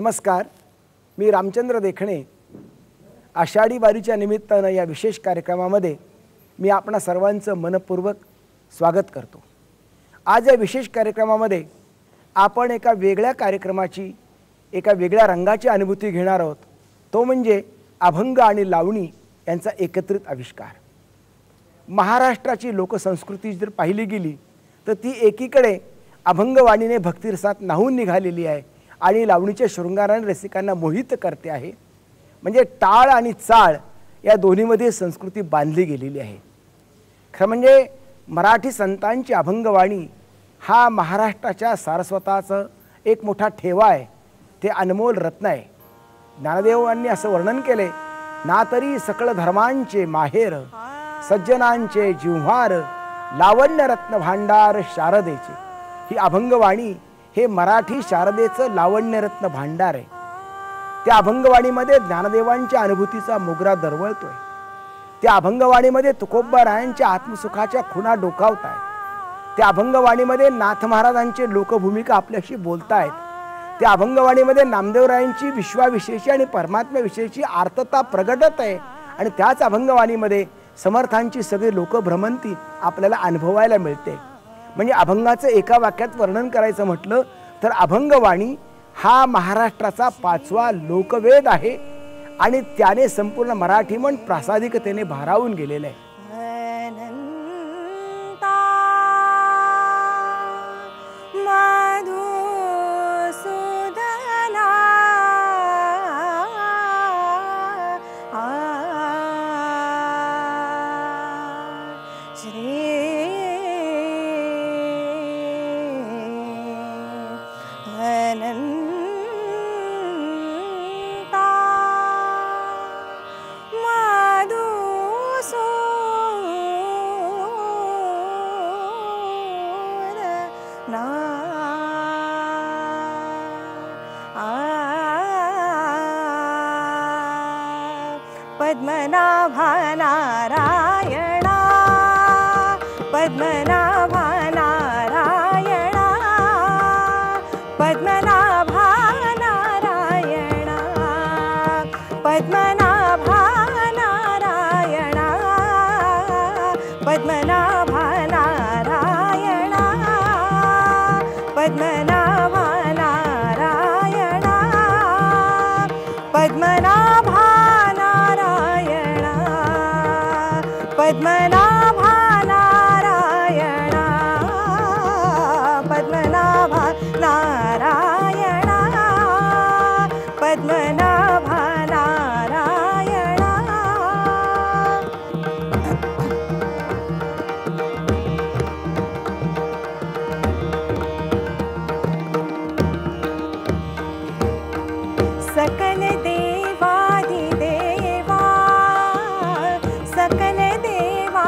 नमस्कार, मी रामचंद्र देखणे. आषाढी वारीच्या निमित्तानं या विशेष कार्यक्रमामध्ये मी आपणा सर्वांचं मनपूर्वक स्वागत करतो. आज या विशेष कार्यक्रमामध्ये आपण एका वेगळ्या कार्यक्रमाची, एका वेगळ्या रंगाची अनुभूती घेणार आहोत. तो म्हणजे अभंग आणि लावणी यांचा एकत्रित आविष्कार. महाराष्ट्राची लोकसंस्कृती जर पाहिली गेली तर ती एकीकडे अभंगवाणीने भक्तिरसात न्हाऊन निघालेली आहे आणि लावणीच्या शृंगाराने रसिकांना मोहित करते आहे. म्हणजे टाळ आणि चाळ या दोन्हीमध्ये संस्कृती बांधली गेलेली आहे. खरं म्हणजे मराठी संतांची अभंगवाणी हा महाराष्ट्राच्या सारस्वताचं एक मोठा ठेवा आहे. ते अनमोल रत्न आहे. ज्ञानदेवांनी असं वर्णन केले, ना तरी सकळ धर्मांचे माहेर, सज्जनांचे जिव्हार, लावण्य रत्न भांडार शारदेचे. ही अभंगवाणी हे मराठी शारदेचं लावण्यरत्न भांडार आहे. त्या अभंगवाणीमध्ये ज्ञानदेवांच्या अनुभूतीचा मोगरा दरवळतोय. त्या अभंगवाणीमध्ये तुकोबारायांच्या आत्मसुखाच्या खुणा डोकावत आहेत. त्या अभंगवाणीमध्ये नाथ महाराजांची लोकभूमिका आपल्याशी बोलतायत. त्या अभंगवाणीमध्ये नामदेवरायांची विश्वाविषयीची आणि परमात्म्याविषयीची आर्तता प्रगटत आहे. आणि त्याच अभंगवाणीमध्ये समर्थांची सगळी लोकभ्रमंती आपल्याला अनुभवायला मिळते. म्हणजे अभंगाचं एका वाक्यात वर्णन करायचं म्हटलं तर अभंगवाणी हा महाराष्ट्राचा 5वा लोकवेद आहे आणि त्याने संपूर्ण मराठी मन प्रासादिकतेने भारावून गेलेलं आहे. पद्मनाभा नारायणा, पद्मनाभा नारायणा, पद्मनाभा नारायणा, पद्मनाभा नारायणा, पद्मनाभा नारायणा, पद्मनाभा नारायणा, पद्मनाभा पद्मनाभा नारायणा, पद्मनाभा नारायणा, पद्मनाभा नारायणा. सकल देवादिदेवा, सकल देवा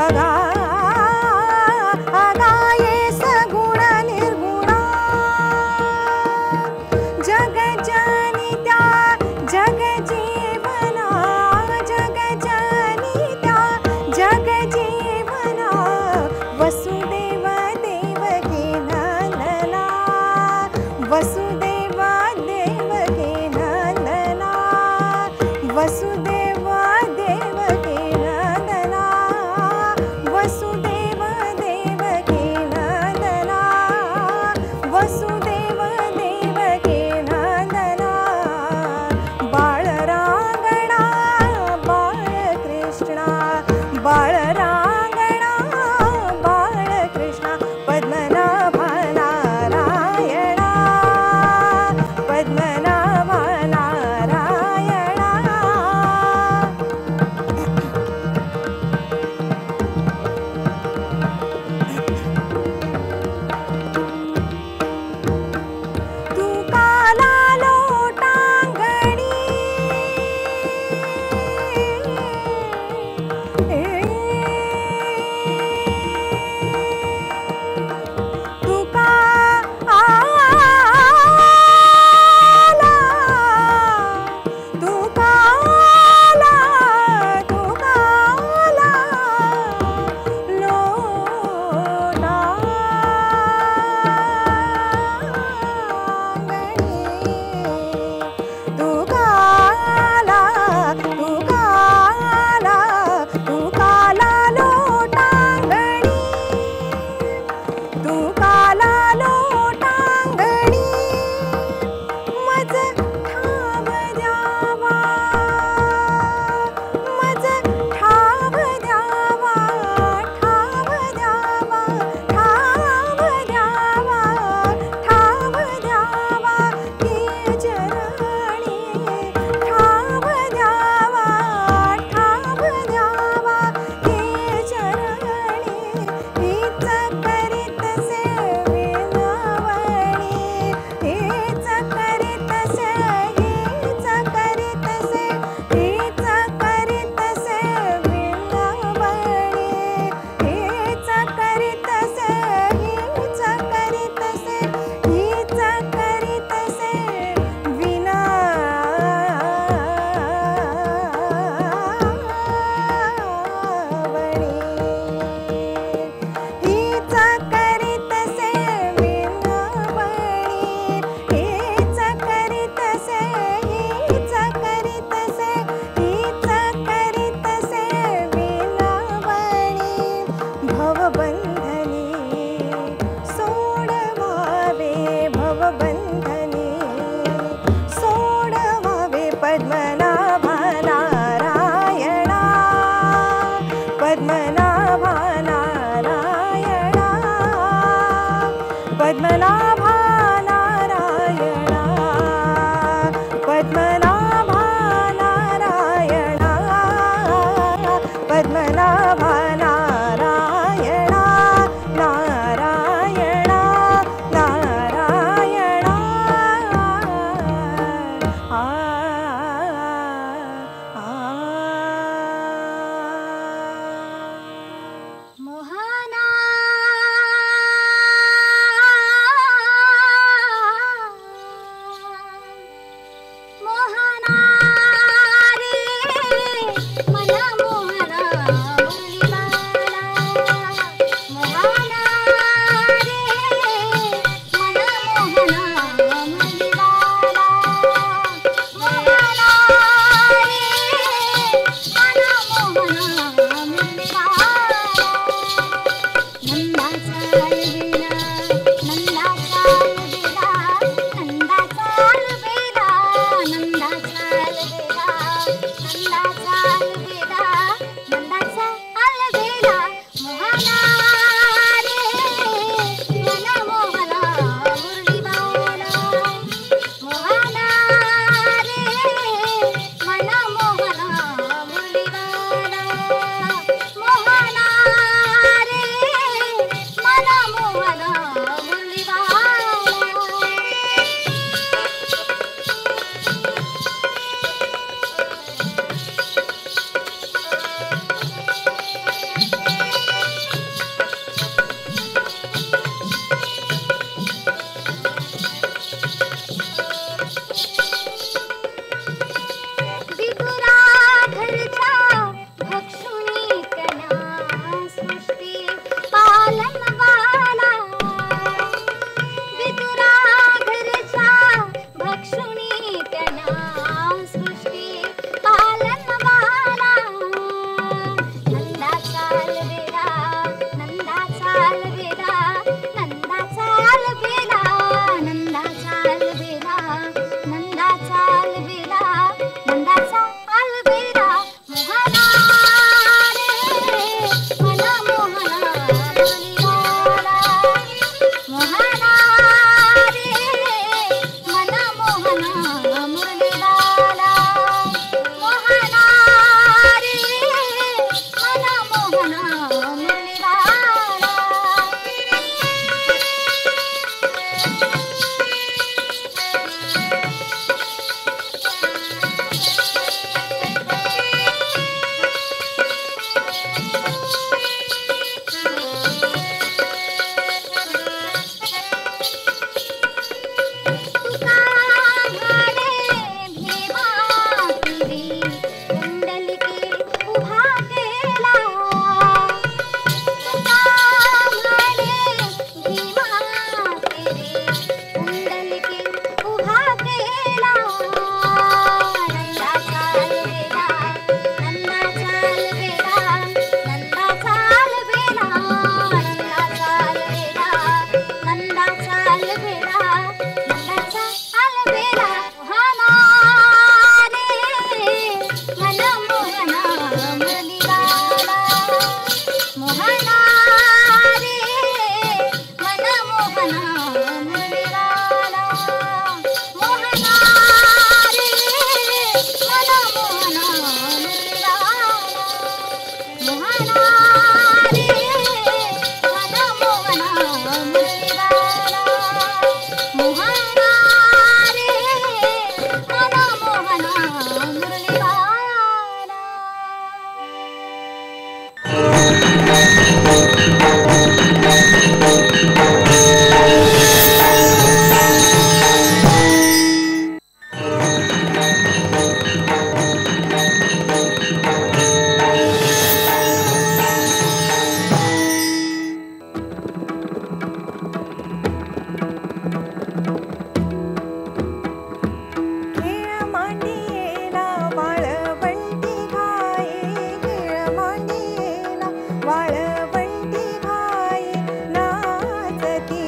अगा अगाये सगुण निर्गुणा जग जनित्या जग जीवना जग जनित्या जग जीवना वसुदेव देवकी नंदना वसुदेव देवकी नंदना वसुदेव देवकी नंदना वसुदेव देवकी नंदना वसुदेव देवकी नंदना बाळरांगणा बाळकृष्णा बाळरांगणा बाळकृष्णा पद्मनाभा नारायणा पद्मनाभा नारायणा तू काला लोटांगणी तू काला तू काला तू काला लोटांगणी तू काला तू काला तू काला लोटांगणी तू काला लोटांगणी मज ठाव द्यावा मज ठाव द्यावा ठाव द्यावा ठाव द्यावा ठाव द्यावा की चरणी ठाव द्यावा ठाव द्यावा की चरणी हीच करीत सेविनवणी हीच करीत से हीच करीत से हीच करीत सेविनवणी हीच करीत से हीच करीत से हीच करीत से विनावणी हीच करीत से विनावणी हीच करीत से हीच करीत से हीच करीत से विनावणी भवबंधनी सोडवावे भवबंधनी सोडवावे पद्मनाभा नारायणा पद्मनाभा नारायणा पद्मनाभा नारायणा पद्मनाभा नारायणा पद्मनाभा नारायणा नारायणा नारायणा मोहना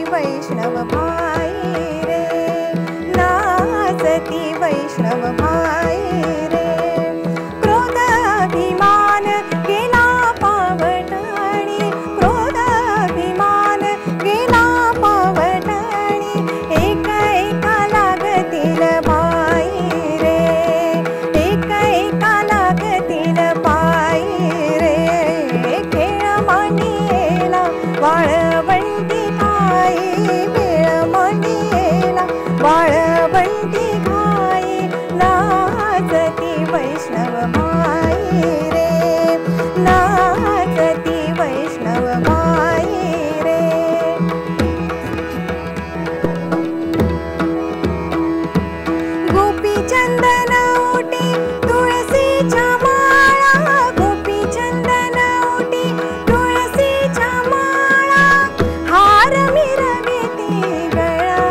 वैष्णव भाई रे, नाचती वैष्णव भाई रे. क्रोध अभिमान केला पावटाणी, क्रोध अभिमान केला पावटाणी. एका एका लागतील पायी रे, एका एका लागतील पायी रे. खेळ मांडियेला वाळवंटी वाळवंटी घाई, नाचती वैष्णव माई रे, नाचती वैष्णव माई रे. गोपी चंदन ओटी तुळशीच्या माळा, गोपी चंदन ओटी तुळशीच्या माळा. हार मिरविती गळा,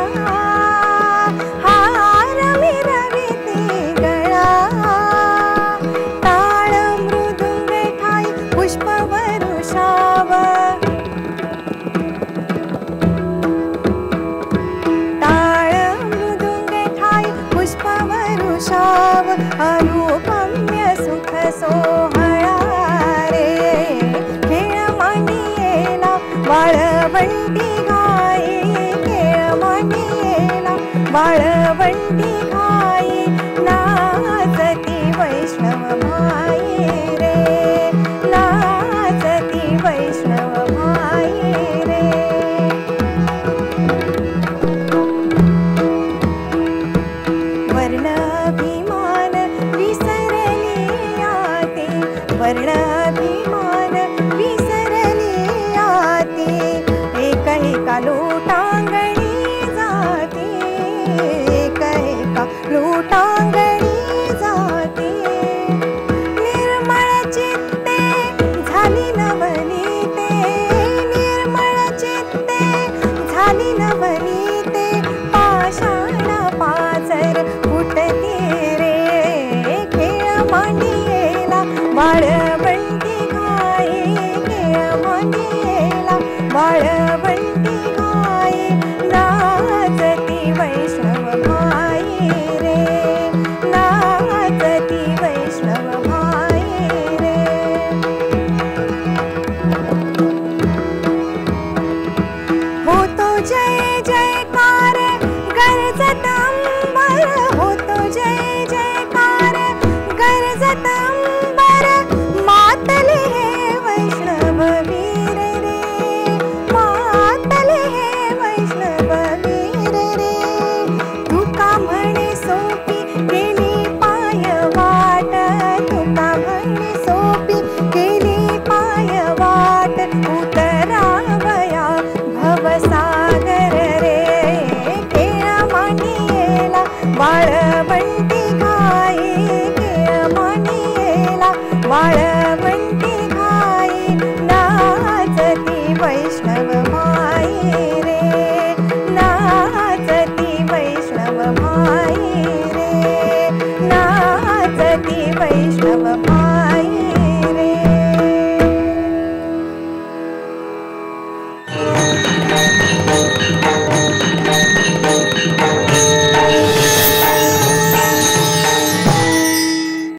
हार मिरविती गळा. टाळ मृदुंग ठाई पुष्प वरुषाव, टाळ मृदुंग ठाई पुष्प वरुषाव. अनुपम्य सुख सोहळा रे, खेळ मांडियेला वाळवंटी घाई, खेळ मांडियेला वाळवंटी